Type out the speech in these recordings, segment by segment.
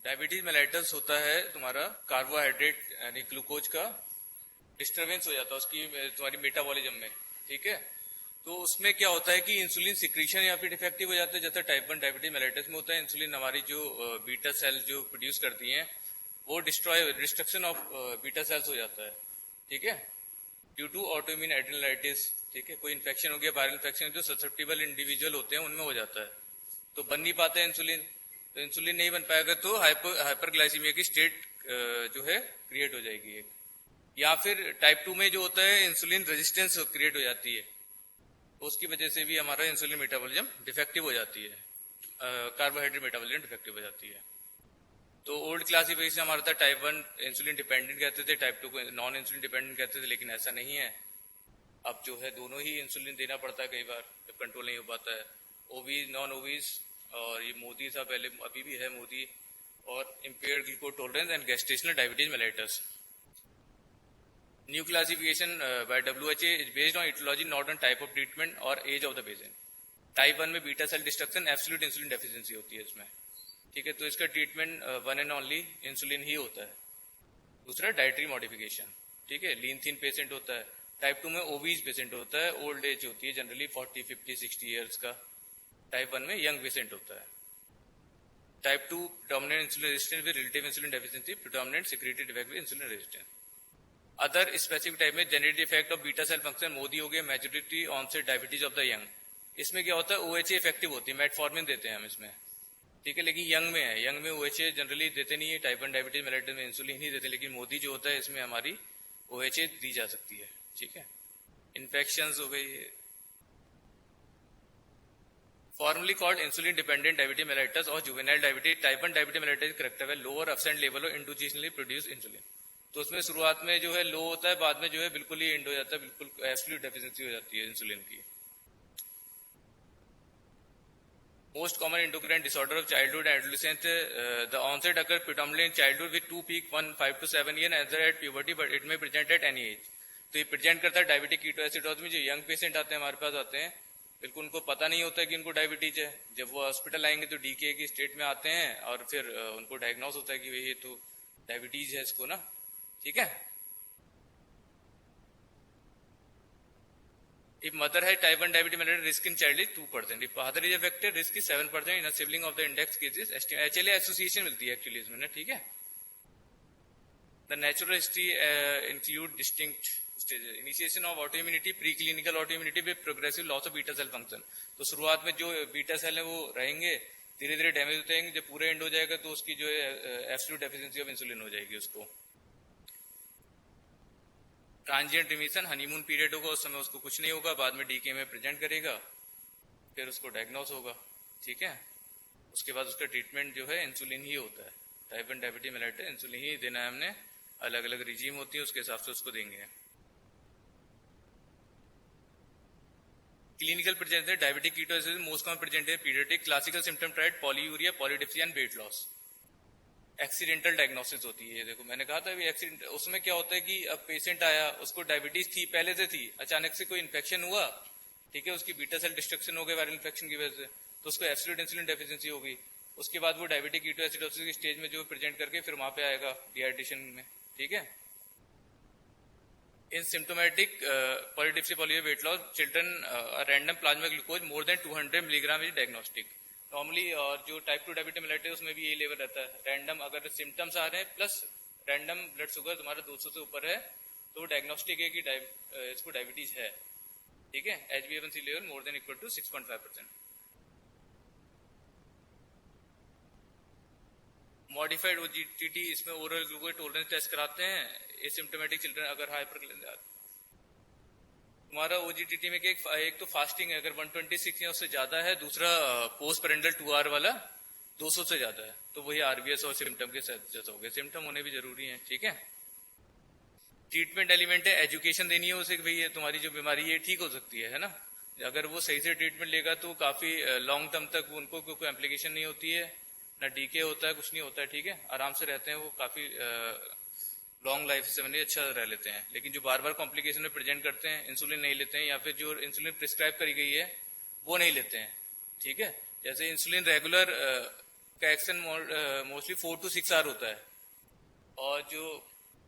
Diabetes mellitus होता है तुम्हारा कार्बोहाइड्रेट यानी ग्लूकोज का डिस्टरबेंस हो जाता है उसकी तुम्हारी मेटाबॉलिज्म में, ठीक है। तो उसमें क्या होता है कि इंसुलिन सिक्रीशन या फिर डिफेक्टिव हो जाता है, जैसे टाइप 1 डायबिटीज मेलाइटस में होता है। इंसुलिन हमारी जो बीटा सेल जो प्रोड्यूस करती हैं वो डिस्ट्रक्शन ऑफ बीटा सेल्स हो जाता है, ठीक है, ड्यू टू ऑटोइम्यून एड्रेनालाइटिस, ठीक है। कोई इन्फेक्शन हो गया, वायरल इन्फेक्शन जो ससेप्टिबल इंडिविजुअल होते हैं उनमें हो जाता है, तो बन नहीं पाता है इंसुलिन। तो इंसुलिन नहीं बन पाएगा तो हाइपरग्लाइसीमिया की स्टेट जो है क्रिएट हो जाएगी एक। या फिर टाइप 2 में जो होता है इंसुलिन रेजिस्टेंस क्रिएट हो जाती है, तो उसकी वजह से भी हमारा इंसुलिन मेटाबॉलिज्म डिफेक्टिव हो जाती है, कार्बोहाइड्रेट मेटाबॉलिज्म डिफेक्टिव हो जाती है। तो ओल्ड क्लासिफिकेशन हमारा था टाइप 1 इंसुलिन डिपेंडेंट कहते थे, टाइप 2 को नॉन इंसुलिन डिपेंडेंट कहते थे, लेकिन ऐसा नहीं है। अब जो है दोनों ही इंसुलिन देना पड़ता है कई बार जब कंट्रोल नहीं हो पाता है। ओबीज, नॉन ओबीज, और ये मोदी था पहले, अभी भी है मोदी, और impaired glucose tolerance and gestational diabetes mellitus. New classification by WHO is based on aetiology not on type of treatment और age of the patient. Type 1 में beta cell destruction absolute insulin deficiency होती है इसमें, ठीक है, तो इसका treatment one and only insulin ही होता है। दूसरा डाइटरी मॉडिफिकेशन, ठीक है, लीन थीन पेशेंट होता है। टाइप 2 में ओबीज पेशेंट होता है, ओल्ड एज होती है जनरली 40, 50, 60 ईयर्स का। टाइप 1 में यंग पेशेंट होता है। Type 2 predominant insulin resistance with relative insulin deficiency, predominant secretory defect with insulin resistance। Other specific type में genetic effect of beta cell function, MODY हो गया, maturity onset diabetes of the young. इसमें क्या होता है, OHA effective होती है, metformin देते हैं हम इसमें, ठीक है, लेकिन यंग में है, यंग में OHA जनरली देते नहीं है। टाइप 1 डायबिटीज मेलाइटस में इंसुलिन ही देते, लेकिन मोदी जो होता है इसमें हमारी OHA दी जा सकती है, ठीक है। इन्फेक्शंस हो गई, formerly called insulin dependent diabetes mellitus और juvenile diabetes. Type 1 diabetes mellitus character है lower absent level of endogenously produce insulin. तो उसमें शुरुआत में जो है लो होता है, बाद में जो है बिल्कुल ही एंड हो जाता है, बिल्कुल एब्सोल्यूट डेफिशिएंसी हो जाती है इंसुलिन की। Most common endocrine disorder of childhood and adolescence, the onset occur predominantly in childhood with 2 peak 1 5 to 7 year and at puberty, but it may present at any age. तो ये present करता है diabetic कीटोएसिडोज में। जो young patient आते हैं हमारे पास आते हैं, बिल्कुल उनको पता नहीं होता है कि उनको डायबिटीज है। जब वो हॉस्पिटल आएंगे तो डीके की स्टेट में आते हैं और फिर उनको डायग्नोस होता है कि ये तो डायबिटीज है इसको ना, ठीक है। If mother has type 1 diabetes mellitus, risk in child is 2%. If father is affected, risk is 7%. In a sibling of the index cases, HLA association मिलती है एक्चुअली इसमें ना, ठीक है। The natural history include distinct stages. Initiation of autoimmunity, preclinical autoimmunity with progressive loss of beta cell function. तो शुरुआत में जो बीटा सेल है वो रहेंगे, धीरे धीरे डैमेज होते हैं, जब पूरे एंड हो जाएगा तो उसकी जो है एब्सोल्यूट डेफिशिएंसी ऑफ इंसुलिन हो जाएगी उसको। ट्रांजिएंट रिमिशन, हनीमून पीरियड होगा, उस समय उसको कुछ नहीं होगा, बाद में डीके में प्रेजेंट करेगा, फिर उसको डायग्नोस होगा, ठीक है। उसके बाद उसका ट्रीटमेंट जो है इंसुलिन ही होता है। टाइप 1 डायबिटीज मेलाइटस इंसुलिन ही देना है हमने, अलग अलग रिजीम होती है उसके हिसाब से उसको देंगे। क्लिनिकल प्रेजेंट है diabetic ketoacidosis, most common present है paediatric. Classical symptom triad polyuria, polydipsia and weight loss. Accidental diagnosis होती है, देखो मैंने कहा था भी एक्सीडेंट, उसमें क्या होता है कि अब पेशेंट आया, उसको डायबिटीज थी, पहले से थी, अचानक से कोई इन्फेक्शन हुआ, ठीक है, उसकी बीटा सेल डिस्ट्रक्शन हो गई वायरल इन्फेक्शन की वजह से, तो उसको एब्सोल्यूट इंसुलिन डेफिशिएंसी हो गई। उसके बाद वो डायबिटिक कीटोएसिडोसिस की स्टेज में जो प्रेजेंट करके फिर वहां पे आएगा डिहाइड्रेशन में, ठीक है। In symptomatic polydipsia polyuria weight loss children random plasma glucose more than 200 milligram is diagnostic normally. और जो टाइप 2 डायबिटीज मेलाइटस उसमें भी यही लेवल रहता है, रैंडम अगर सिम्टम्स आ रहे हैं प्लस रैंडम ब्लड शुगर तुम्हारा 200 से ऊपर है तो डायग्नोस्टिक है कि इसको डायबिटीज है, ठीक है। HbA1c level more than equal to 6.5%। Modified OGTT, इसमें ओरल ग्लूकोज टॉलरेंस टेस्ट कराते हैं। एसिम्प्टोमेटिक चिल्ड्रन अगर हाइपर, तुम्हारा OGTT में एक तो फास्टिंग है, अगर 126 या उससे ज्यादा है, दूसरा पोस्ट पेरेंटल 2 आवर वाला 200 से ज्यादा है, तो वही RBS और सिम्टम के साथ जैसा हो गया। सिम्टम होने भी जरूरी है, ठीक है। ट्रीटमेंट एलिमेंट है, एजुकेशन देनी है उसे, भाई तुम्हारी जो बीमारी है ठीक हो सकती है ना। अगर वो सही से ट्रीटमेंट लेगा तो काफी लॉन्ग टर्म तक उनको कोई एप्लीकेशन नहीं होती है, ना डीके होता है, कुछ नहीं होता है, ठीक है, आराम से रहते हैं वो, काफी लॉन्ग लाइफ से मैंने अच्छा रह लेते हैं। लेकिन जो बार बार कॉम्प्लिकेशन में प्रेजेंट करते हैं, इंसुलिन नहीं लेते हैं या फिर जो इंसुलिन प्रिस्क्राइब करी गई है वो नहीं लेते हैं, ठीक है। जैसे इंसुलिन रेगुलर का एक्शन मोस्टली 4 to 6 आवर होता है, और जो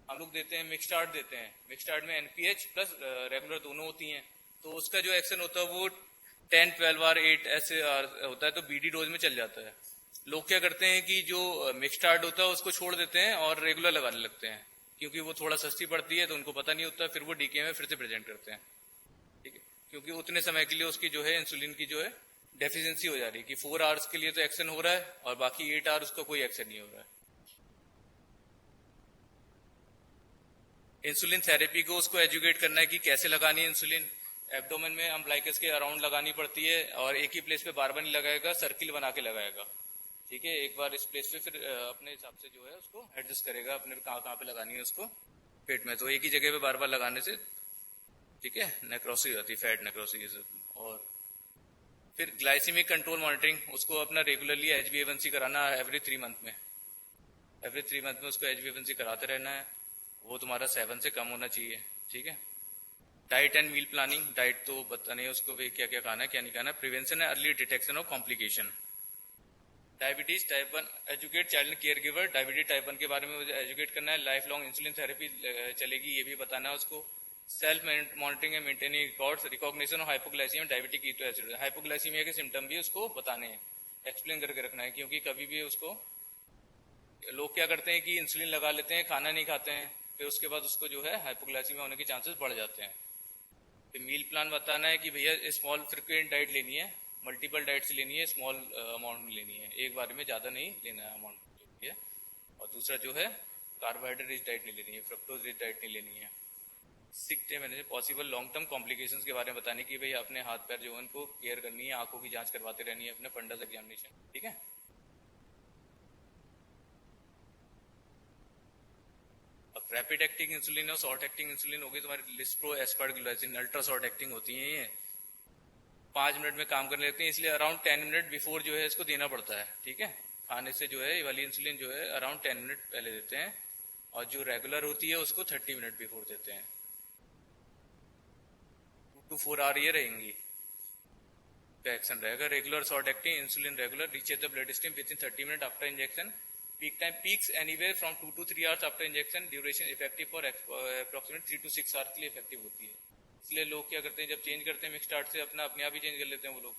हम लोग देते हैं मिक्स स्टार्ट देते हैं, मिक्स स्टार्ट में एनपीएच प्लस रेगुलर दोनों होती हैं, तो उसका जो एक्शन होता है वो 10, 12 आवर 8 ऐसे होता है, तो बीडी डोज में चल जाता है। लोग क्या करते हैं कि जो मिक्स स्टार्ट होता है उसको छोड़ देते हैं और रेगुलर लगाने लगते हैं, क्योंकि वो थोड़ा सस्ती पड़ती है तो उनको पता नहीं होता, फिर वो डीके में फिर से प्रेजेंट करते हैं, ठीक है, क्योंकि उतने समय के लिए उसकी जो है इंसुलिन की जो है डेफिशिएंसी हो जा रही है कि 4 आवर्स के लिए तो एक्शन हो रहा है और बाकी 8 आवर उसका कोई एक्शन नहीं हो रहा है। इंसुलिन थेरेपी को उसको एजुकेट करना है कि कैसे लगानी है इंसुलिन। एब्डोमेन में अम्ब्लाइकस के अराउंड लगानी पड़ती है और एक ही प्लेस पे बार बार नहीं लगाएगा, सर्किल बना के लगाएगा, ठीक है, एक बार इस प्लेस पे, फिर अपने हिसाब से जो है उसको एडजस्ट करेगा, अपने कहाँ कहाँ पे लगानी है उसको पेट में, तो एक ही जगह पे बार बार लगाने से, ठीक है, नेक्रोसिस होती है, फैट नेक्रोसिस। और फिर ग्लाइसीमिक कंट्रोल मॉनिटरिंग, उसको अपना रेगुलरली HbA1c कराना एवरी 3 मंथ में, एवरी 3 मंथ में उसको HbA1c कराते रहना है, वो तुम्हारा 7 से कम होना चाहिए, ठीक है। Diet and meal planning, diet तो बताने है उसको क्या क्या खाना है क्या नहीं खाना है। प्रिवेंशन है early detection of complication. Diabetes type 1, educate child care giver, diabetes type 1 के बारे में एजुकेट करना है। लाइफ लॉन्ग इंसुलिन थेरेपी चलेगी, ये भी बताना है उसको। Self monitoring and maintaining records, recognition of hypoglycaemia, diabetic ketoacid, hypoglycaemia के सिम्टम भी उसको बताने हैं, एक्सप्लेन करके रखना है, क्योंकि कभी भी उसको लोग क्या करते हैं कि इंसुलिन लगा लेते हैं, खाना नहीं खाते हैं, फिर उसके बाद उसको जो है हाइपोग्लाइसीमिया होने के चांसेस बढ़ जाते हैं। फिर मील प्लान बताना है कि भैया स्मॉल फ्रिक्वेंट डाइट लेनी है, मल्टीपल डाइट्स लेनी है, स्मॉल अमाउंट में लेनी है, एक बार में ज्यादा नहीं लेना है अमाउंट है। और दूसरा जो है कार्बोहाइड्रेट रिच डाइट नहीं लेनी है, फ्रक्टोज रिच डाइट नहीं लेनी है। सिक मैंने पॉसिबल लॉन्ग टर्म कॉम्प्लिकेशंस के बारे में बताने की भाई अपने हाथ पैर जो है उनको केयर करनी है, आंखों की जांच करवाते रहनी है, अपने फंडस एग्जामिनेशन, ठीक है। अब रैपिड एक्टिंग इंसुलिन और शॉर्ट एक्टिंग इंसुलिन होगी तुम्हारी लिस्प्रो, एस्पार्टग्लाइसिन, अल्ट्रा शॉर्ट एक्टिंग होती है, ये 5 मिनट में काम करने लगती है, इसलिए अराउंड 10 मिनट बिफोर जो है इसको देना पड़ता है, ठीक है। खाने से जो है ये वाली इंसुलिन जो है अराउंड 10 मिनट पहले देते हैं, और जो रेगुलर होती है उसको 30 मिनट बिफोर देते हैं। 2 to 4 आवर ये रहेंगी एक्शन रहेगा। Regular short acting insulin regular reaches the blood stream with in 30 minute after injection. Peak time peaks anywhere from 2 to 3 hours after injection. Duration effective for approximate 3 to 6 hours के लिए effective होती है। इसलिए लोग क्या करते हैं, जब चेंज करते हैं मिक्स स्टार्ट से अपने आप ही चेंज कर लेते हैं वो लोग,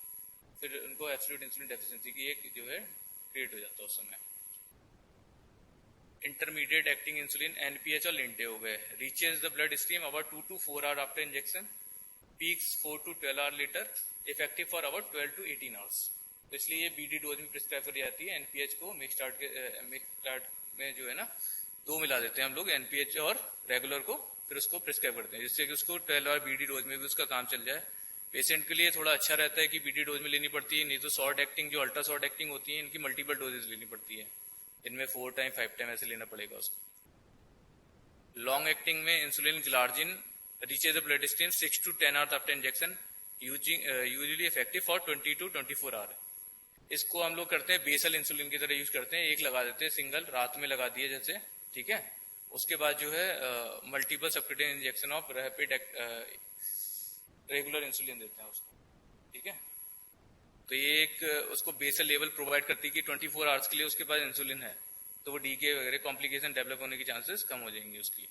फिर उनको एब्सोल्यूट इंसुलिन डेफिशिएंसी की एक जो है क्रिएट हो जाता है उस समय। इंटरमीडिएट एक्टिंग इंसुलिन एनपीएच और लिंटे हो गए। Reaches the blood stream about 2 to 4 hour after injection. Peaks 4 to 12 hour later. Effective for about 12 to 18 hours. तो इसलिए ये बीडी डोज में प्रिस्क्राइब करी जाती है। एनपीएच को मिक्स स्टार्ट में जो है ना 2 मिला देते हैं हम लोग, एनपीएच और रेगुलर को, फिर उसको प्रिस्क्राइब करते हैं, जिससे कि उसको 12 आवर बीडी डोज में भी उसका काम चल जाए। पेशेंट के लिए थोड़ा अच्छा रहता है कि बीडी डोज में लेनी पड़ती है, नहीं तो शॉर्ट एक्टिंग जो अल्ट्रा शॉर्ट एक्टिंग होती है इनकी मल्टीपल डोजेज लेनी पड़ती है, इनमें 4 टाइम 5 टाइम ऐसे लेना पड़ेगा उसको। लॉन्ग एक्टिंग में insulin glargine reaches the blood stream 6 to 10 hours after injection, usually effective for 20 to 24 hour. इसको हम लोग करते हैं बेसल इंसुलिन की तरह यूज करते हैं, एक लगा देते हैं सिंगल, रात में लगा दिए जैसे, ठीक है। उसके बाद जो है multiple subcutaneous injection of rapid regular insulin देते हैं उसको, ठीक है। तो ये एक उसको बेसल लेवल प्रोवाइड करती है कि 24 आवर्स के लिए उसके पास इंसुलिन है, तो वो डीके वगैरह कॉम्प्लिकेशन डेवलप होने की चांसेस कम हो जाएंगे उसकी।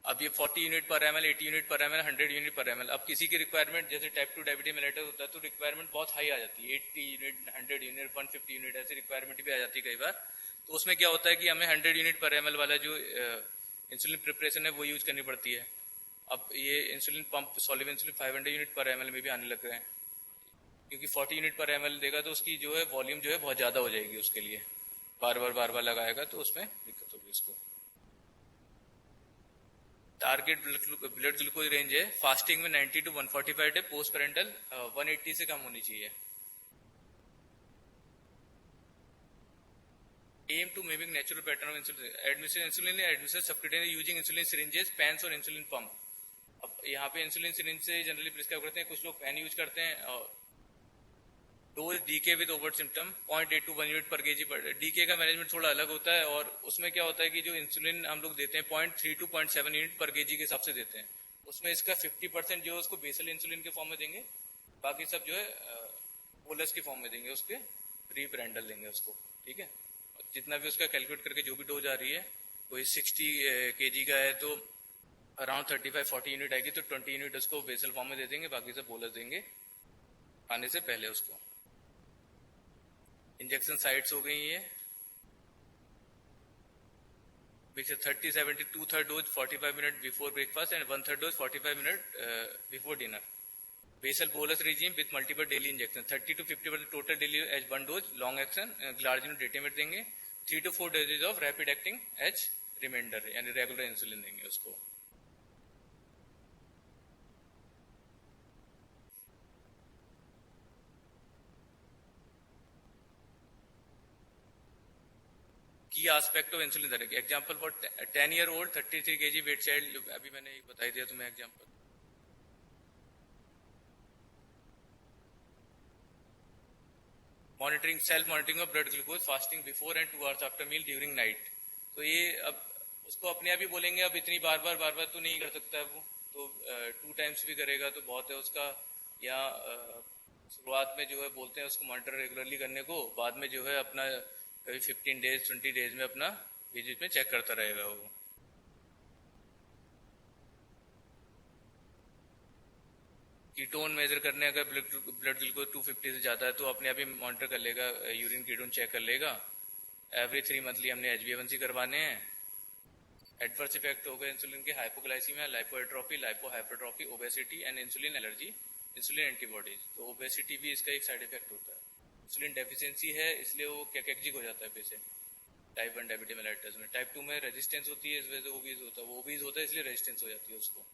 अब ये 40 यूनिट पर एमएल, 80 यूनिट पर एमएल, 100 यूनिट पर एमएल। अब किसी की रिक्वायरमेंट जैसे टाइप 2 डायबिटीज मेलेटस होता है तो रिक्वायरमेंट बहुत हाई आ जाती है, 80 यूनिट, 100 यूनिट, 150 यूनिट ऐसी रिक्वायरमेंट भी आ जाती है कई बार। तो उसमें क्या होता है कि हमें 100 यूनिट पर एमएल वाला जो इंसुलिन प्रिपरेशन है वो यूज करनी पड़ती है। अब ये insulin pump soluble insulin 500 unit पर एमएल में भी आने लग रहे हैं, क्योंकि 40 यूनिट पर एमएल देगा तो उसकी जो है वॉल्यूम जो है बहुत ज्यादा हो जाएगी उसके लिए, बार बार लगाएगा तो उसमें दिक्कत होगी उसको। टारगेट ब्लड ग्लूकोज रेंज है फास्टिंग में 90 to 145 डे, पोस्ट पेरेंटल 180 से कम होनी चाहिए। Aim to mimic natural pattern of insulin. Admission insulin admission subcutaneous using insulin syringes, pens और इंसुलिन पंप। अब यहाँ पे इंसुलिन सिरिंज से जनरली प्रिस्क्राइब करते हैं, कुछ लोग पेन यूज करते हैं। और dose DK with over symptom 0.8 to 1 unit per kg per day. DK का मैनेजमेंट थोड़ा अलग होता है, और उसमें क्या होता है कि जो इंसुलिन हम लोग देते हैं 0.3 to 0.7 यूनिट पर केजी के हिसाब से देते हैं, उसमें इसका 50% जो है उसको बेसल इंसुलिन के फॉर्म में देंगे, बाकी सब जो है बोलस की फॉर्म में देंगे, उसके प्रीपेरेंटल देंगे उसको, ठीक है। जितना भी उसका कैलकुलेट करके जो भी डोज आ रही है, कोई 60 kg का है तो अराउंड 35-40 यूनिट आएगी, तो 20 यूनिट उसको बेसल फॉर्म में दे देंगे, बाकी सब बोलस देंगे आने से पहले उसको। इंजेक्शन साइट्स हो गई ये 30-70, 2/3 dose 45 minute before breakfast and 1/3 dose 45 minute before dinner. Basal bolus regime with multiple daily injection, 30 to 50% total daily as one dose, long action large unit डेटेमेट देंगे, 3 to 4 doses of rapid acting H remainder यानी regular insulin देंगे उसको। Key aspect of insulin therapy, example for 10 year old 33 kg weight child, अभी मैंने बताई दिया तुम्हें example. Monitoring, self monitoring of blood glucose, fasting before and 2 hours after meal during night. तो ये अब उसको अपने आप ही बोलेंगे, अब इतनी बार बार तो नहीं कर सकता है वो, तो 2 times भी करेगा तो बहुत है उसका। या शुरुआत में जो है बोलते हैं उसको मॉनिटर रेगुलरली करने को, बाद में जो है अपना कभी 15 days 20 days में अपना विजिट में चेक करता रहेगा वो। कीटोन मेजर करने, अगर ब्लड ग्लूकोज 250 से ज्यादा है तो अपने आप ही मॉनिटर कर लेगा, यूरिन कीटोन चेक कर लेगा। एवरी 3 मंथली हमने HbA1c करवाने हैं। एडवर्स इफेक्ट हो गए इंसुलिन के, hypoglycaemia, lipoatrophy, lipohypertrophy, obesity and insulin allergy, insulin antibodies. तो ओबेसिटी भी इसका एक साइड इफेक्ट होता है। इंसुलिन डेफिशिएंसी है इसलिए वो कैकेक्जिक हो जाता है पेशेंट, टाइप 1 डायबिटीज मेलाइटस में। टाइप 2 में रेजिस्टेंस होती है, इस वजह से ओबीज होता है, वो ओबीज होता है इसलिए रेजिस्टेंस हो जाती है उसको।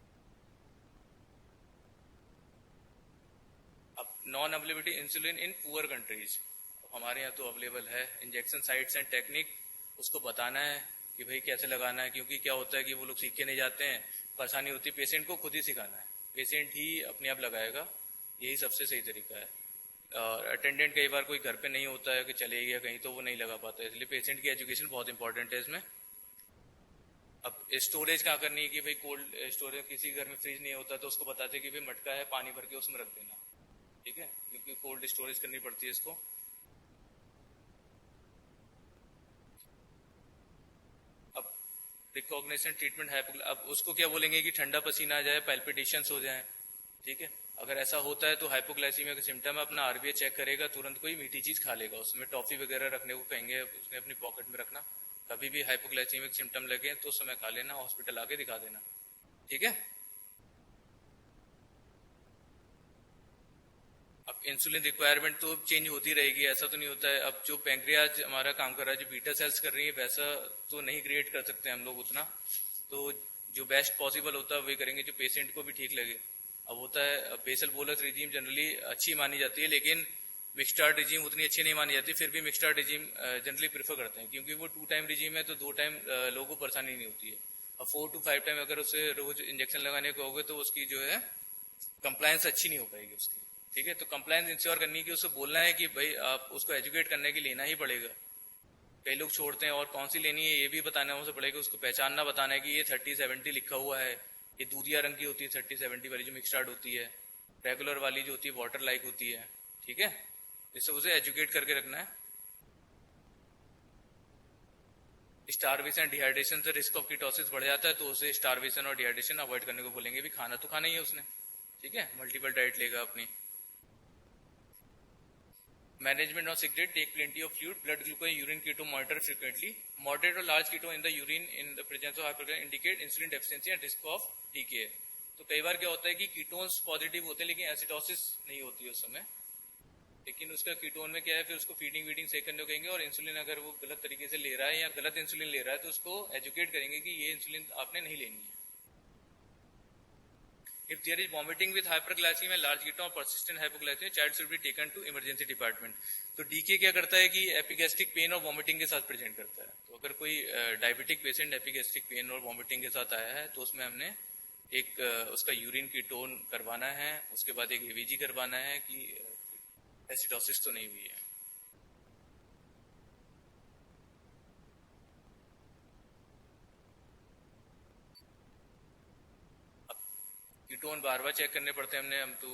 अब non availability insulin in poor countries, हमारे यहाँ तो अवेलेबल है। इंजेक्शन साइट्स एंड टेक्निक उसको बताना है कि भाई कैसे लगाना है, क्योंकि क्या होता है कि वो लोग सीख के नहीं जाते हैं, परेशानी होती है। पेशेंट को खुद ही सिखाना है, पेशेंट ही अपने आप लगाएगा, यही सबसे सही तरीका है। अटेंडेंट कई बार कोई घर पे नहीं होता है कि चले गया कहीं, तो वो नहीं लगा पाता है, इसलिए पेशेंट की एजुकेशन बहुत इंपॉर्टेंट है इसमें। अब स्टोरेज कहाँ करनी है कि भाई कोल्ड स्टोरेज, किसी घर में फ्रिज नहीं होता तो उसको बताते कि भाई मटका है, पानी भर के उसमें रख देना, ठीक है, क्योंकि कोल्ड स्टोरेज करनी पड़ती है इसको। अब रिकॉग्निशन ट्रीटमेंट है, अब उसको क्या बोलेंगे कि ठंडा पसीना आ जाए, पैल्पिटेशंस हो जाए, ठीक है। अगर ऐसा होता है तो हाइपोग्लाइसीमिया का सिम्टम है, अपना आरबीए चेक करेगा, तुरंत कोई मीठी चीज खा लेगा, उसमें टॉफी वगैरह रखने को कहेंगे, उसने अपनी पॉकेट में रखना। कभी भी हाइपोग्लाइसीमिक सिम्टम लगे तो उस समय खा लेना, हॉस्पिटल आके दिखा देना, ठीक है। अब इंसुलिन रिक्वायरमेंट तो चेंज होती रहेगी, ऐसा तो नहीं होता है। अब जो पैंक्रियाज हमारा काम कर रहा है, जो बीटा सेल्स कर रही है, वैसा तो नहीं क्रिएट कर सकते हम लोग उतना, तो जो बेस्ट पॉसिबल होता है वही करेंगे जो पेशेंट को भी ठीक लगे। अब होता है बेसल बोलस रिजीम जनरली अच्छी मानी जाती है, लेकिन मिक्सटार्ड रिजीम उतनी अच्छी नहीं मानी जाती, फिर भी मिक्सटार्ड रिजीम जनरली प्रेफर करते हैं, क्योंकि वो 2 टाइम रिजीम है तो 2 टाइम लोगों को परेशानी नहीं होती है। और 4 to 5 टाइम अगर उसे रोज इंजेक्शन लगाने को होगे तो उसकी जो है कंप्लायंस अच्छी नहीं हो पाएगी उसकी, ठीक है। तो कंप्लायंस इंश्योर करनी की उसको बोलना है कि भाई आप उसको एजुकेट करने के लेना ही पड़ेगा। कई लोग छोड़ते हैं, और कौन सी लेनी है ये भी बताना उसे पड़ेगा, उसको पहचानना बताना है कि ये 30-70 लिखा हुआ है, ये दूधिया रंग की होती है 30-70 वाली जो मिक्सडार्ड होती है, रेगुलर वाली जो होती है वाटर लाइक होती है, ठीक है। इससे उसे एजुकेट करके रखना है। स्टारवेशन डिहाइड्रेशन से रिस्क ऑफ कीटोसिस बढ़ जाता है, तो उसे स्टारवेशन और डिहाइड्रेशन अवॉइड करने को बोलेंगे, भी खाना तो खाना ही है उसने, ठीक है, मल्टीपल डाइट लेगा अपनी। Management of cigarette, take plenty of fluid, blood glucose, urine keto monitor frequently, moderate और large keto in the urine in the presence of hyperglycaemia indicate insulin deficiency and risk of DK. तो कई बार क्या होता है कि ketones positive होते हैं लेकिन एसिडोसिस नहीं होती है उस समय, लेकिन उसका कीटोन में क्या है, फिर उसको फीडिंग वीडिंग सही करने को कहेंगे, और इंसुलिन अगर वो गलत तरीके से ले रहा है या गलत इंसुलिन ले रहा है तो उसको एजुकेट करेंगे कि ये इंसुलिन आपने नहीं लेनी है। If there is vomiting with hyperglycemia, large ketone or persistent hypoglycemia, child should be taken to emergency department. तो डीके क्या करता है कि एपिगैस्ट्रिक पेन और वॉमिटिंग के साथ प्रेजेंट करता है। तो अगर कोई डायबिटिक पेशेंट एपिगैस्ट्रिक पेन और वॉमिटिंग के साथ आया है तो उसमें हमने एक उसका यूरिन की टोन करवाना है, उसके बाद एक एवीजी करवाना है कि एसिडोसिस तो नहीं हुई है। फ्रक्टोन बार बार चेक करने पड़ते हैं हमने, हम तो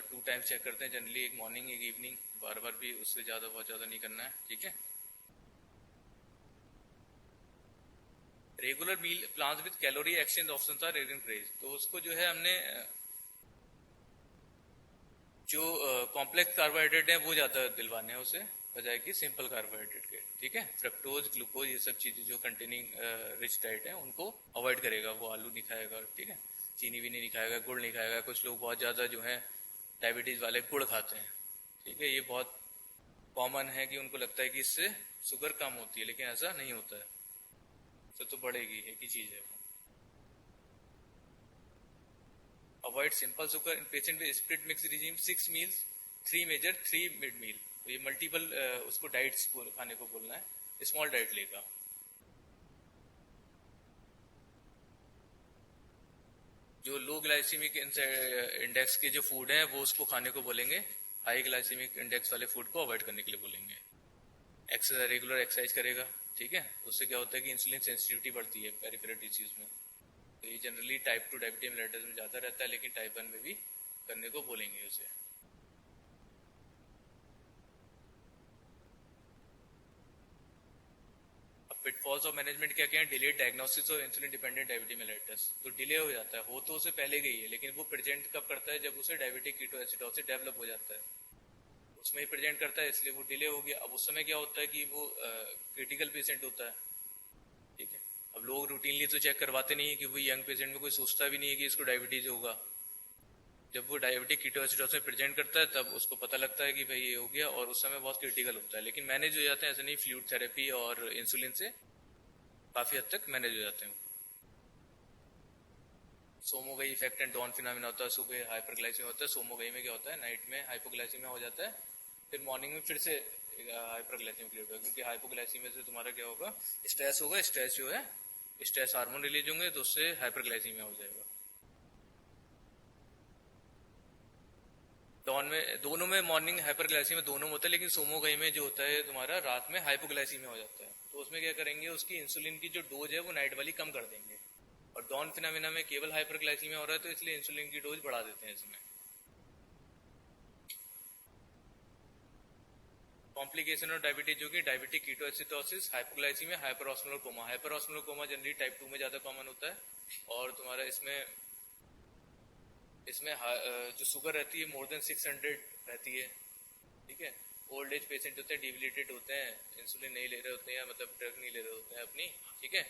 2 टाइम्स चेक करते हैं जनरली, एक मॉर्निंग एक इवनिंग, बार बार भी उससे ज़्यादा बहुत ज़्यादा नहीं करना है, ठीक है। Regular meal plans with calorie exchange option था रेज, तो उसको जो है हमने जो कॉम्प्लेक्स कार्बोहाइड्रेट है वो ज़्यादा दिलवाने हैं उसे, बजाय कि सिंपल कार्बोहाइड्रेट के, ठीक है। फ्रक्टोज ग्लूकोज ये सब चीज़ें जो कंटेनिंग रिच डाइट है उनको अवॉइड करेगा, वो आलू नहीं खाएगा, ठीक है, चीनी भी नहीं खाएगा, गुड़ नहीं खाएगा। कुछ लोग बहुत ज़्यादा जो है डायबिटीज़ वाले गुड़ खाते हैं, ठीक है, ये बहुत कॉमन है कि उनको लगता है कि इससे शुगर कम होती है, लेकिन ऐसा नहीं होता है, तो बढ़ेगी, एक ही चीज़ है। Avoid simple sugar in patient with split mix regime, 6 meals 3 major 3 mid meal, तो ये मल्टीपल उसको डाइट्स को खाने को बोलना है, स्मॉल डाइट लेगा। जो लो ग्लाइसीमिक इंडेक्स के जो फूड हैं वो उसको खाने को बोलेंगे, हाई ग्लाइसीमिक इंडेक्स वाले फूड को अवॉइड करने के लिए बोलेंगे। एक्सरसाइज, रेगुलर एक्सरसाइज करेगा, ठीक है, उससे क्या होता है कि इंसुलिन सेंसिटिविटी बढ़ती है पेरिफेरल डिसीज में, तो ये जनरली टाइप 2 डायबिटीज मेलिटस में ज़्यादा रहता है, लेकिन टाइप 1 में भी करने को बोलेंगे उसे। पिटफॉल्स ऑफ मैनेजमेंट क्या क्या है? डिलेड डायग्नोसिस और इंसुलिन डिपेंडेंट डायबिटीज मेलिटस, तो डिले हो जाता है, हो तो उसे पहले गई है, लेकिन वो प्रेजेंट कब करता है? जब उसे डायबिटिक कीटोएसिडोसिस डेवलप हो जाता है, उसमें ही प्रेजेंट करता है, इसलिए वो डिले हो गया। अब उस समय क्या होता है कि वो क्रिटिकल पेशेंट होता है, ठीक है। अब लोग रूटीनली तो चेक करवाते नहीं है कि वो यंग पेशेंट में कोई सोचता भी नहीं है कि इसको डायबिटीज होगा। जब वो डायबिटिक कीटोएसिडोसिस में प्रेजेंट करता है तब उसको पता लगता है कि भाई ये हो गया, और उस समय बहुत क्रिटिकल होता है, लेकिन मैनेज हो जाते हैं, ऐसा नहीं, फ्लूइड थेरेपी और इंसुलिन से काफी हद तक मैनेज हो जाते हैं। सोमोगई इफेक्ट एंड डॉन फिनोमेना होता है, सुबह हाइपरग्लाइसीमिया होता है, सोमोगई में क्या होता है, नाइट में हाइपोग्लाइसीमिया हो जाता है, फिर मॉर्निंग में फिर से हाइपरग्लाइसीमिया क्रिएट होगा, क्योंकि हाइपोग्लाइसीमिया से तुम्हारा क्या होगा, स्ट्रेस होगा, स्ट्रेस जो है स्ट्रेस हार्मोन रिलीज होंगे, तो उससे हाइपरग्लाइसीमिया हो जाएगा। डॉन में दोनों में मॉर्निंग हाइपरग्लाइसीमिया दोनों में होता है, लेकिन सोमोगई में जो होता है तुम्हारा रात में हाइपोग्लाइसीमिया हो जाता है, तो उसमें क्या करेंगे, उसकी इंसुलिन की जो डोज है वो नाइट वाली कम कर देंगे, और डॉन फिनोमेना में केवल हाइपरग्लाइसीमिया हो रहा है, तो इसलिए इंसुलिन की डोज बढ़ा देते हैं इसमें। कॉम्प्लिकेशन ऑफ डायबिटीज जो कि diabetic ketoacidosis, hypoglycaemia, hyperosmolar coma. Hyperosmolar coma generally type 2 में ज्यादा कॉमन होता है, और तुम्हारा इसमें जो शुगर रहती है मोर देन 600 रहती है, ठीक है। ओल्ड एज पेशेंट होते हैं, डिबिलिटेड होते हैं, इंसुलिन नहीं ले रहे होते हैं, या मतलब ड्रग नहीं ले रहे होते हैं अपनी, ठीक है।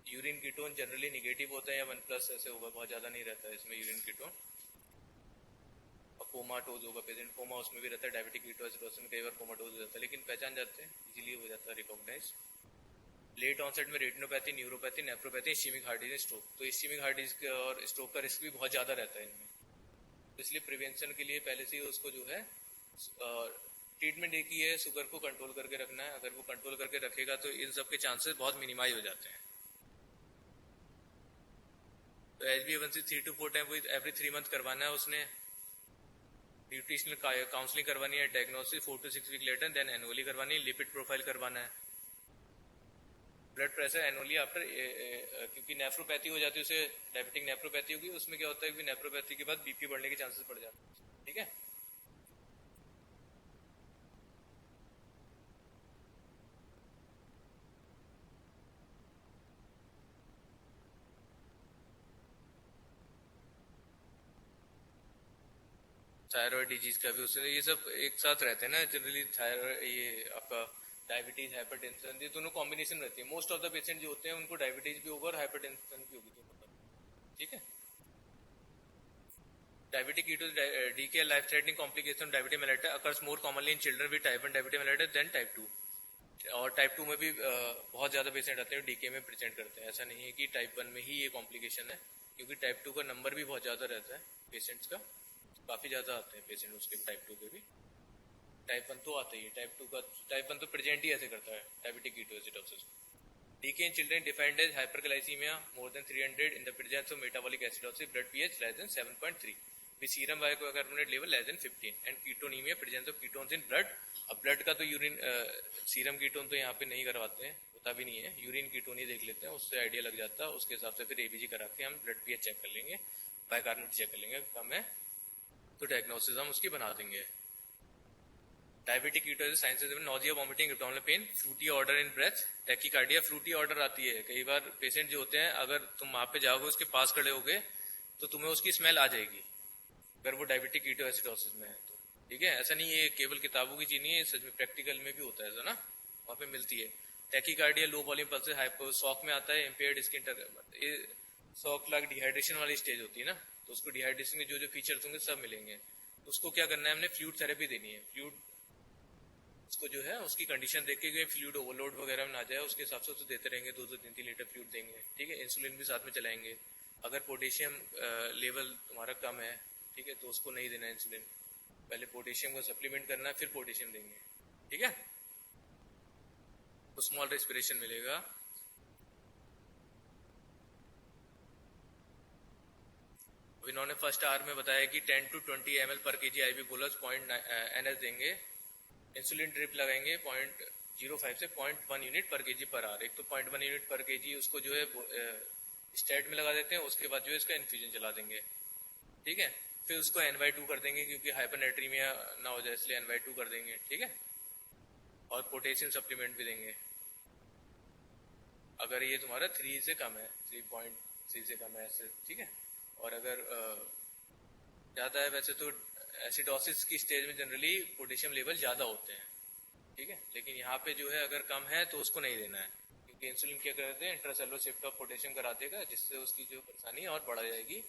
यूरिन कीटोन जनरली निगेटिव होता है, या 1+ ऐसे होगा, बहुत ज्यादा नहीं रहता है इसमें यूरिन कीटोन। और कोमाटोज होगा पेशेंट, कोमा उसमें भी रहता है, डायबिटिक कीटोएसिडोसिस में कई बार कोमाटोज हो जाता है, लेकिन पहचान जाते हैं, इजीली हो जाता है रिकॉग्नाइज। लेट ऑनसेट में retinopathy, neuropathy, nephropathy, ischaemic heart disease, stroke, तो इस्चेमिक हार्ट डिजीज और स्ट्रोक का रिस्क भी बहुत ज्यादा रहता है इनमें, तो इसलिए प्रिवेंशन के लिए पहले से ही उसको जो है ट्रीटमेंट एक ही है, शुगर को कंट्रोल करके रखना है। अगर वो कंट्रोल करके रखेगा तो इन सब के चांसेस बहुत मिनिमाइज हो जाते हैं। तो HbA1c 3 to 4 time every 3 month करवाना है उसने। न्यूट्रिशनल काउंसलिंग करवानी है, diagnosis 4 to 6 week later, then annually करवानी है। लिपिड प्रोफाइल करवाना है, ब्लड प्रेशर एनुअली आफ्टर, क्योंकि नेफ्रोपैथी हो जाती है उसे, डायबिटिक नेफ्रोपैथी होगी, उसमें क्या होता है कि नेफ्रोपैथी के बाद बीपी बढ़ने के चांसेस बढ़ जाते हैं, ठीक है। थायराइड डिजीज का भी उससे, ये सब एक साथ रहते हैं ना जनरली, थायराइड, ये आपका डायबिटीज, हाइपरटेंशन, ये दोनों कॉम्बिनेशन रहती है। मोस्ट ऑफ द पेशेंट जो होते हैं उनको डायबिटीज भी होगा और हाइपरटेंशन भी होगी, ठीक है। Diabetic ketosis DK life threatening complication diabetic mellitus occurs more commonly in children with type 1 diabetic mellitus than type 2, और टाइप 2 में भी बहुत ज्यादा पेशेंट आते हैं डीके में प्रेजेंट करते हैं। ऐसा नहीं है कि टाइप 1 में ही ये कॉम्प्लिकेशन है, क्योंकि टाइप 2 का नंबर भी बहुत ज्यादा रहता है पेशेंट्स का, काफी ज्यादा आते हैं पेशेंट उसके टाइप 2 के भी। टाइप 1 तो आता ही है, टाइप 1 तो प्रेजेंट ही ऐसे करता है diabetic ketoacidosis. DK in children defined as hyperglycaemia more than 300 in the presence of metabolic acidosis, blood pH less than 7.3, with serum bicarbonate level less than 15, and ketonemia, presence of ketones in blood। अब blood का तो urine serum ketone तो यहाँ पे नहीं करवाते हैं, वो होता भी नहीं है, यूरिन कीटोन ही देख लेते हैं, उससे आइडिया लग जाता है। उसके हिसाब से फिर एबीजी करा के हम ब्लड पीएच चेक कर लेंगे, बाइकार्बोनेट चेक कर लेंगे, कम है तो डायग्नोसिस हम उसकी बना देंगे। डायबिटिक कीटोसिस साइंस में nausea, vomiting, abdominal pain, fruity odour in breath, tachycardia. Fruity odour आती है कई बार, पेशेंट जो होते हैं अगर तुम वहां पे जाओगे उसके पास खड़े होगे तो तुम्हें उसकी स्मेल आ जाएगी अगर वो डायबिटिक कीटोएसिडोसिस में है तो, ठीक है। ऐसा नहीं है केवल किताबों की चीज नहीं है, सच में प्रैक्टिकल में भी होता है ऐसा ना, वहां पे मिलती है। Tachycardia, low volume pulses, hyper shock में आता है, impaired skin, shock like dehydration वाली स्टेज होती है ना, तो उसको डिहाइड्रेशन के जो जो फीचर्स होंगे सब मिलेंगे। तो उसको क्या करना है, हमने फ्लूइड थेरेपी देनी है। फ्लूइड उसको जो है उसकी कंडीशन देख के फ्लूइड ओवरलोड वगैरह में ना जाए उसके हिसाब से तो देते रहेंगे, 2-3 लीटर फ्लूइड देंगे, ठीक है। इंसुलिन भी साथ में चलाएंगे। अगर पोटेशियम लेवल तुम्हारा कम है, ठीक है, तो उसको नहीं देना इंसुलिन, पहले पोटेशियम को सप्लीमेंट करना है फिर पोटेशियम देंगे, ठीक है। तो स्मॉल रेस्पिरेशन मिलेगा। इन्होंने फर्स्ट आवर में बताया कि 10 to 20 ml पर केजी आईवी बोलस 0.9 देंगे। इंसुलिन ड्रिप लगाएंगे 0.05 से 0.1 unit per kg per hour. एक तो 0.1 यूनिट पर केजी उसको जो है स्टेट में लगा देते हैं, उसके बाद जो है इसका इन्फ्यूजन चला देंगे, ठीक है। फिर उसको NY2 कर देंगे क्योंकि हाइपरनेट्रीमिया ना हो जाए इसलिए NY2 कर देंगे, ठीक है। और पोटेशियम सप्लीमेंट भी देंगे अगर ये तुम्हारा 3 से कम है, 3.3 से कम है ऐसे, ठीक है। और अगर ज्यादा है, वैसे तो एसिडोसिस की स्टेज में जनरली पोटेशियम लेवल ज्यादा होते हैं, ठीक है, लेकिन यहाँ पे जो है अगर कम है तो उसको नहीं देना है क्योंकि इंसुलिन क्या करते हैं, इंट्रासेलुलर शिफ्ट ऑफ पोटेशियम करा देगा जिससे उसकी जो परेशानी और बढ़ जाएगी,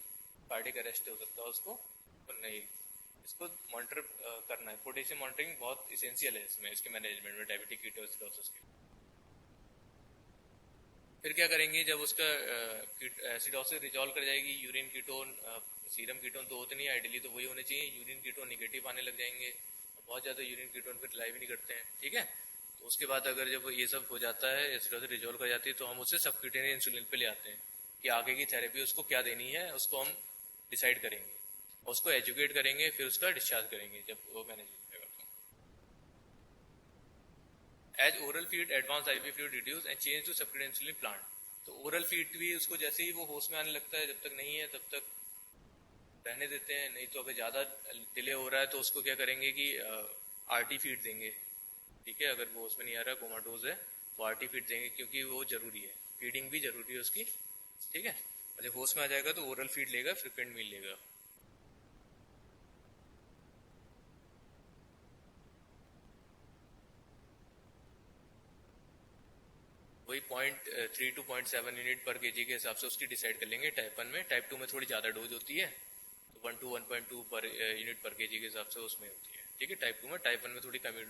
कार्डियक अरेस्ट हो सकता है उसको, तो नहीं, इसको मॉनिटर करना है। पोटेशियम मॉनिटरिंग बहुत इसेंशियल है इसमें, इसके मैनेजमेंट में, डायबिटिक कीटोएसिडोसिस के। फिर क्या करेंगे, जब उसका एसिडोसिस रिजॉल्व कर जाएगी, यूरिन कीटोन, सीरम कीटोन तो होते नहीं आइडियली, तो वही होने चाहिए, यूरिन कीटोन निगेटिव आने लग जाएंगे, बहुत ज्यादा यूरिन कीटोन फिर रिलाई भी नहीं करते हैं, ठीक है। तो उसके बाद अगर जब ये सब हो जाता है, एसिडोसिस रिजॉल्व कर जाती है, तो हम उसे सबक्यूटेनियस इंसुलिन पे ले आते हैं कि आगे की थेरेपी उसको क्या देनी है, उसको हम डिसाइड करेंगे, उसको एजुकेट करेंगे, फिर उसका डिस्चार्ज करेंगे जब वो मैनेज हो जाएगा। As oral feed advance IV fluid reduce and change to subcutaneous insulin plan. तो ओरल फीड भी उसको जैसे ही वो होश में आने लगता है, जब तक नहीं है तब तक रहने देते हैं, नहीं तो अगर ज्यादा डिले हो रहा है तो उसको क्या करेंगे कि आरटी फीड देंगे, ठीक है। अगर वो उसमें नहीं आ रहा, कोमाटोज है, तो आरटी फीड देंगे क्योंकि वो जरूरी है, फीडिंग भी जरूरी है उसकी, ठीक है। जब होश में आ जाएगा तो ओरल फीड लेगा, फ्रिक्वेंट मील लेगा। वही 0.3 to 0.7 यूनिट पर केजी के हिसाब से उसकी डिसाइड कर लेंगे टाइप 1 में। टाइप 2 में थोड़ी ज्यादा डोज होती है, तो 1 to 1.2 per unit per KG के हिसाब से उसमें होती है, ठीक है, टाइप 2 में। टाइप 1 में थोड़ी कम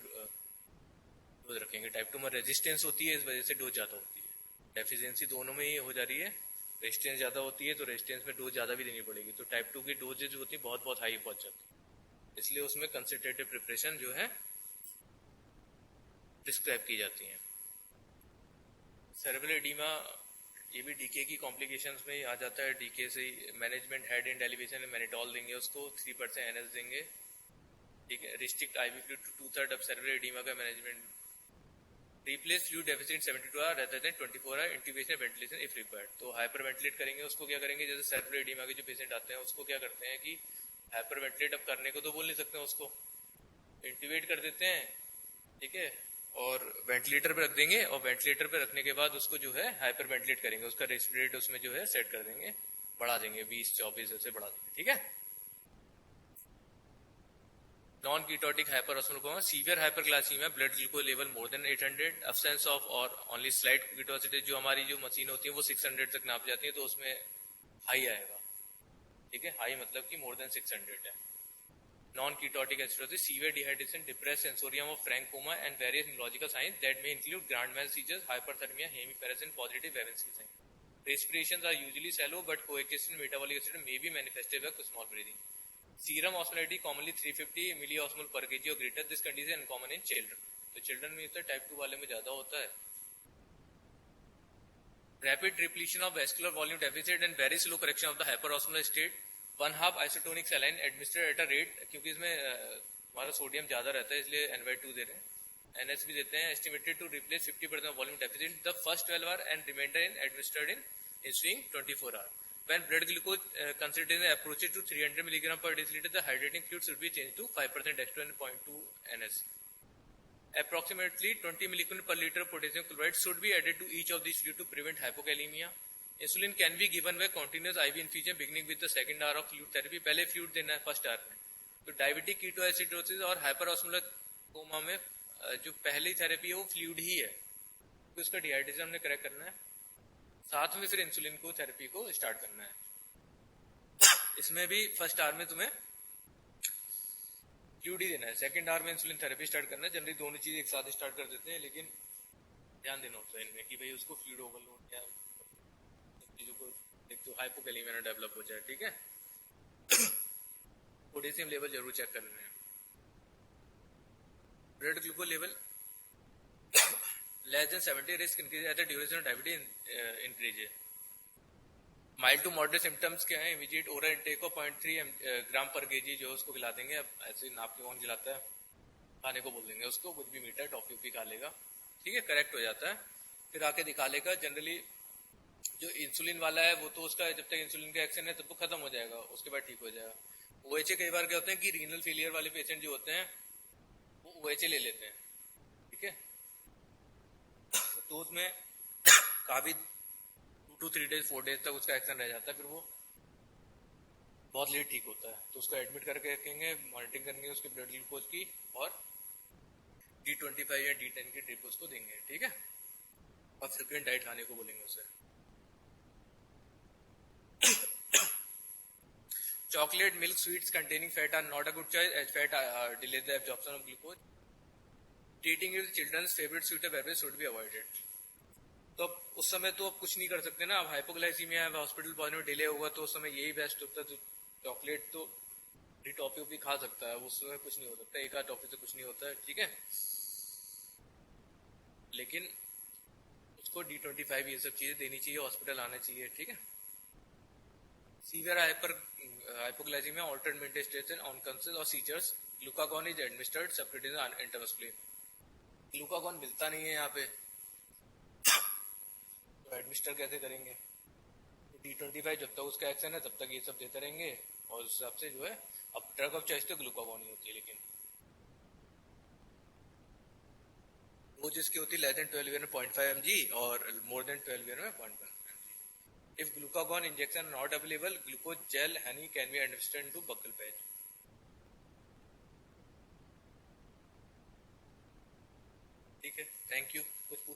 डोज रखेंगे। टाइप 2 में रेजिस्टेंस होती है, इस वजह से डोज ज्यादा होती है। डेफिशिएंसी दोनों में ही हो जा रही है, रेजिस्टेंस ज्यादा होती है तो रेजिस्टेंस में डोज ज्यादा भी देनी पड़ेगी, तो टाइप 2 की डोजेज होती है बहुत बहुत हाई पहुंच जाती है, इसलिए उसमें कंसंट्रेटेड प्रिपरेशन जो है प्रिस्क्राइब की जाती है। सेरेब्रल एडीमा, ये भी डीके की कॉम्प्लिकेशंस में आ जाता है। डीके से मैनेजमेंट हेड एंड एलिवेशन में मैनिटॉल देंगे उसको, 3% NS देंगे, ठीक है। Restrict IV fluid to 2/3 of cerebral oedema का management. Replace fluid deficit 72 hour rather than 24 hour, intubation ventilation if required. तो हाइपर वेंटिलेट करेंगे उसको, क्या करेंगे, जैसे सेरेब्रल एडीमा के जो पेशेंट आते हैं उसको क्या करते हैं कि हाइपर वेंटिलेट अब करने को तो बोल नहीं सकते हैं, उसको इंट्यूबेट कर देते हैं, ठीक है, और वेंटिलेटर पे रख देंगे, और वेंटिलेटर पे रखने के बाद उसको जो है हाइपर वेंटिलेट करेंगे, उसका रेस्पिरेट उसमें जो है सेट कर देंगे, बढ़ा देंगे 20-24 ऐसे बढ़ा देंगे, ठीक है। Non ketotic hyper osmo coma, severe hyperglycaemia, blood glucose level more than 800, absence of और ओनली स्लाइट कीटोसिटी, जो हमारी जो मशीन होती है वो 600 तक नाप जाती है, तो उसमें हाई आएगा, ठीक है, हाई मतलब कि मोर देन 600 है। Non-ketotic acidosis, severe dehydration, depressed sensorium of frank coma, and various neurological signs that may include grand mal seizures, hyperthermia, hemiparesis, positive Valency signs. Respirations are usually shallow, but coexistent metabolic acidity may be manifested by small breathing. Serum osmolality commonly 350 milliosmol per kg or greater. This condition is uncommon in children. तो children में होता है, type 2 वाले में ज्यादा होता है। Rapid depletion of vascular volume deficit and very slow correction of the hyperosmolar state. 1/2 isotonic saline administered at a rate, क्योंकि इसमें हमारा सोडियम ज्यादा रहता है इसलिए NY2 दे रहे हैं, NS भी देते हैं, estimated to replace 50% of volume deficit the first 12 hour and remainder in administered in ensuing 24 hour. When blood glucose consideration approaches to 300 mg per deciliter, the hydrating fluid should be changed to 5% dextro and 0.2 NS. Approximately 20 mg per liter potassium chloride should be added to each of these fluid to prevent hypokalemia. Insulin can be given by continuous IV infusion beginning with the second hour of fluid therapy. पहले fluid देना है first hour में. तो diabetic ketoacidosis और हाइपरऑस्मोलर coma में जो पहली therapy है वो फ्लूइड ही है, तो उसका डिहाइड्रेशन हमने करेक्ट करना है, साथ में फिर इंसुलिन को थेरेपी को स्टार्ट करना है. इसमें भी फर्स्ट आवर में तुम्हें फ्लूइड ही देना है, सेकंड आवर में इंसुलिन थेरेपी स्टार्ट करना है. जनरली दोनों चीज एक साथ स्टार्ट कर देते हैं, लेकिन ध्यान देना होता है इनमें कि भाई उसको फ्लूइड ओवरलोड या चीजों को एक तो हाइपोकैलेमिया ना डेवलप हो जाए. ठीक है. पोटेशियम लेवल जरूर चेक करना है. Blood glucose level less than 70 risk increase at the duration of diabetes increase है. माइल्ड टू मॉडरेट सिम्टम्स क्या है? इमीडिएट ओरल इंटेक ऑफ 0.3 ग्राम पर केजी जो उसको खिला देंगे. अब ऐसे नाप के कौन खिलाता है, खाने को बोल देंगे उसको, कुछ भी मीठा टॉफी भी खा लेगा. ठीक है, करेक्ट हो जाता है. फिर आके दिखा लेगा. जनरली जो इंसुलिन वाला है वो तो उसका जब तक इंसुलिन का एक्शन है तब तो खत्म हो जाएगा, उसके बाद ठीक हो जाएगा. OHA कई बार क्या होते हैं कि रीनल फेलियर वाले पेशेंट जो होते हैं वो OHA ले लेते हैं. ठीक है, तो उसमें काफी 2 to 3 days 4 days तक उसका एक्शन रह जाता है, फिर वो बहुत लेट ठीक होता है. तो उसको एडमिट करके रखेंगे, मॉनिटरिंग करेंगे उसके ब्लड ग्लूकोज की, और D25 या D10 की ड्रिप उसको देंगे. ठीक है, और फ्रिक्वेंट डाइट खाने को बोलेंगे उसे. Chocolate, milk, sweets containing fat are not a good choice as fat delays the absorption of glucose. Treating with children's favorite sweet beverage should be avoided. तो उस समय तो अब कुछ नहीं कर सकते ना. अब हाइपोग्लाइसीमिया है, हॉस्पिटल पहुंचने में डिले हुआ, तो उस समय यही बेस्ट होता है. तो चॉकलेट तो टॉफी भी खा सकता है, उस समय कुछ नहीं हो सकता, एक आध टॉफी से कुछ नहीं होता है. ठीक है, लेकिन उसको D25 ये सब चीजें देनी चाहिए, हॉस्पिटल आना चाहिए. ठीक है. Severe hypoglycemia, altered mental states and unconscious or seizures. Glucagon is administered subcutaneously intravenously. Glucagon मिलता नहीं है यहाँ पे, तो एडमिनिस्टर कैसे करेंगे? D25 जब तक उसका एक्शन है तब तक ये सब देते रहेंगे, और उस हिसाब से जो है अब ड्रग ऑफ चॉइस तो ग्लूकागॉन ही होती है. लेकिन वो जिसकी होती है लेस देन 12 में 0.5 mg और मोर देन 12 में 0.1. If glucagon injection are not available, glucose gel honey can be administered into buccal patch. ठीक है, thank you.